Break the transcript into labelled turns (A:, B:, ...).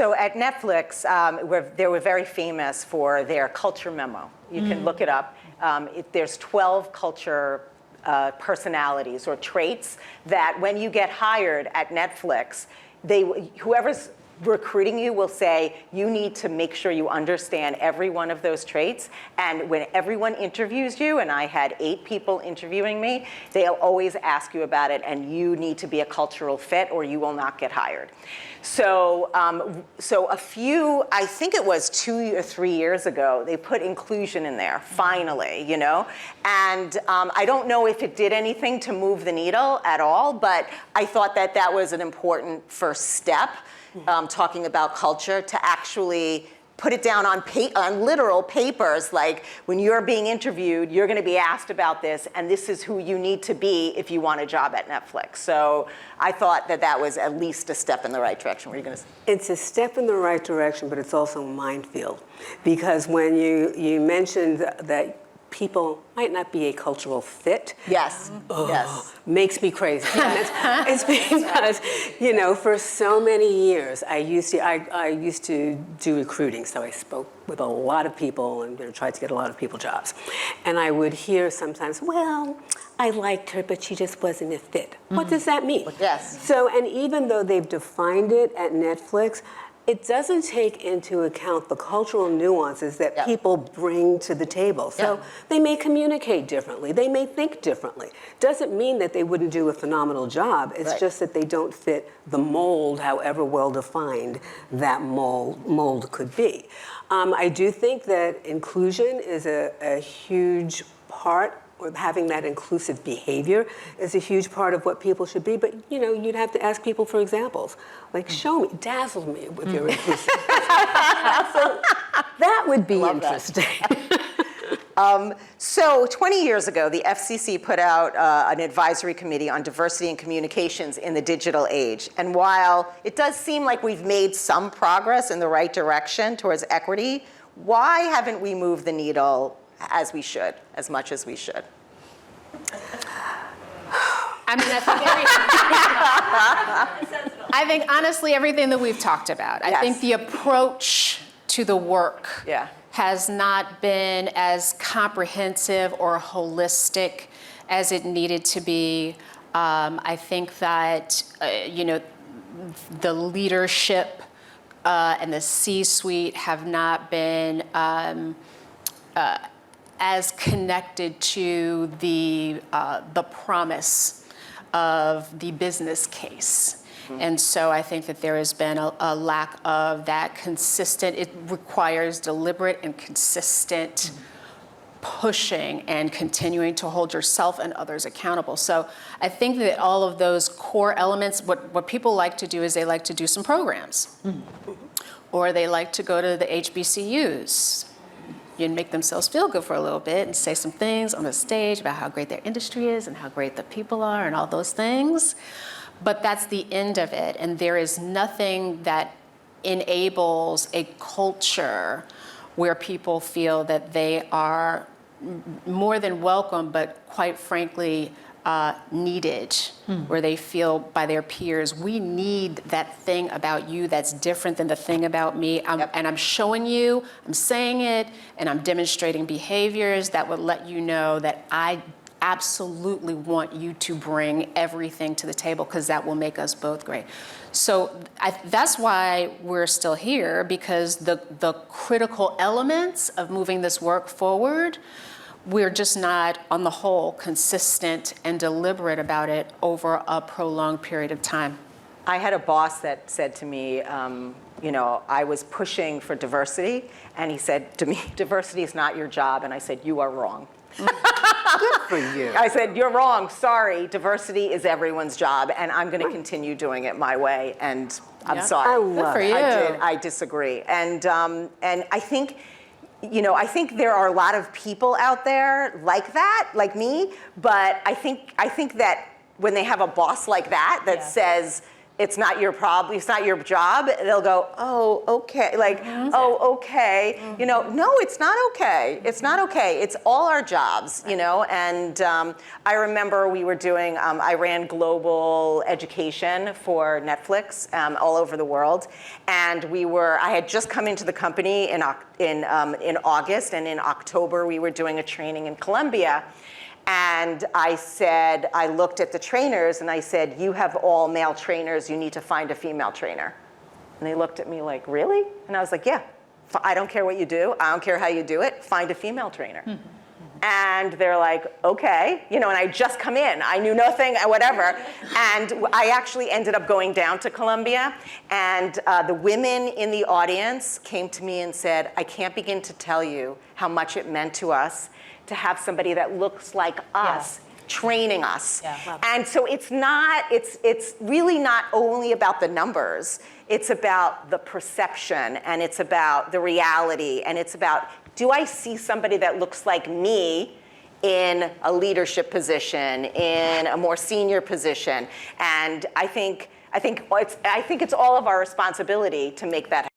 A: So at Netflix, they were very famous for their culture memo. You can look it up. There's 12 culture personalities or traits that when you get hired at Netflix, whoever's recruiting you will say, you need to make sure you understand every one of those traits. And when everyone interviews you, and I had 8 people interviewing me, they'll always ask you about it, and you need to be a cultural fit or you will not get hired. So, I think it was 2 or 3 years ago, they put inclusion in there, finally, you know? And I don't know if it did anything to move the needle at all, but I thought that that was an important first step. Talking about culture, to actually put it down on literal papers, like when you're being interviewed, you're going to be asked about this, and this is who you need to be if you want a job at Netflix. So I thought that that was at least a step in the right direction. What are you going to say?
B: It's a step in the right direction, but it's also a minefield. Because when you mentioned that people might not be a cultural fit.
A: Yes, yes.
B: Makes me crazy. It's because, you know, for so many years, I used to do recruiting, so I spoke with a lot of people and tried to get a lot of people jobs. And I would hear sometimes, well, I liked her, but she just wasn't a fit. What does that mean?
A: Yes.
B: So, and even though they've defined it at Netflix, it doesn't take into account the cultural nuances that people bring to the table. So they may communicate differently, they may think differently. Doesn't mean that they wouldn't do a phenomenal job. It's just that they don't fit the mold, however well defined that mold could be. I do think that inclusion is a huge part, or having that inclusive behavior is a huge part of what people should be. But you know, you'd have to ask people for examples. Like, show me, dazzle me with your inclusive. So that would be interesting.
A: So 20 years ago, the FCC put out an advisory committee on diversity and communications in the digital age. And while it does seem like we've made some progress in the right direction towards equity, why haven't we moved the needle as we should, as much as we should?
C: I mean, I think honestly, everything that we've talked about. I think the approach to the work has not been as comprehensive or holistic as it needed to be. I think that, you know, the leadership and the C-suite have not been as connected to the promise of the business case. And so I think that there has been a lack of that consistent, it requires deliberate and consistent pushing and continuing to hold yourself and others accountable. So I think that all of those core elements, what people like to do is they like to do some programs. Or they like to go to the HBCUs and make themselves feel good for a little bit and say some things on the stage about how great their industry is and how great the people are and all those things. But that's the end of it. And there is nothing that enables a culture where people feel that they are more than welcome, but quite frankly, needed, where they feel by their peers, we need that thing about you that's different than the thing about me. And I'm showing you, I'm saying it, and I'm demonstrating behaviors that would let you know that I absolutely want you to bring everything to the table, because that will make us both great. So that's why we're still here, because the critical elements of moving this work forward, we're just not, on the whole, consistent and deliberate about it over a prolonged period of time.
A: I had a boss that said to me, you know, I was pushing for diversity, and he said to me, diversity is not your job. And I said, you are wrong.
B: Good for you.
A: I said, you're wrong, sorry, diversity is everyone's job, and I'm gonna continue doing it my way, and I'm sorry.
B: I love it.
A: I disagree. And I think, you know, I think there are a lot of people out there like that, like me, but I think that when they have a boss like that says, it's not your problem, it's not your job, they'll go, oh, okay, like, oh, okay. You know, no, it's not okay. It's not okay. It's all our jobs, you know? And I remember we were doing, I ran global education for Netflix all over the world. And I had just come into the company in August, and in October we were doing a training in Colombia. And I looked at the trainers and I said, you have all male trainers, you need to find a female trainer. And they looked at me like, really? And I was like, yeah, I don't care what you do, I don't care how you do it, find a female trainer. And they're like, okay, you know, and I just come in, I knew nothing, whatever. And I actually ended up going down to Colombia, and the women in the audience came to me and said, I can't begin to tell you how much it meant to us to have somebody that looks like us training us. Yeah. And so it's really not only about the numbers, it's about the perception, and it's about the reality, and it's about, do I see somebody that looks like me in a leadership position, in a more senior position? And I think it's all of our responsibility to make that happen.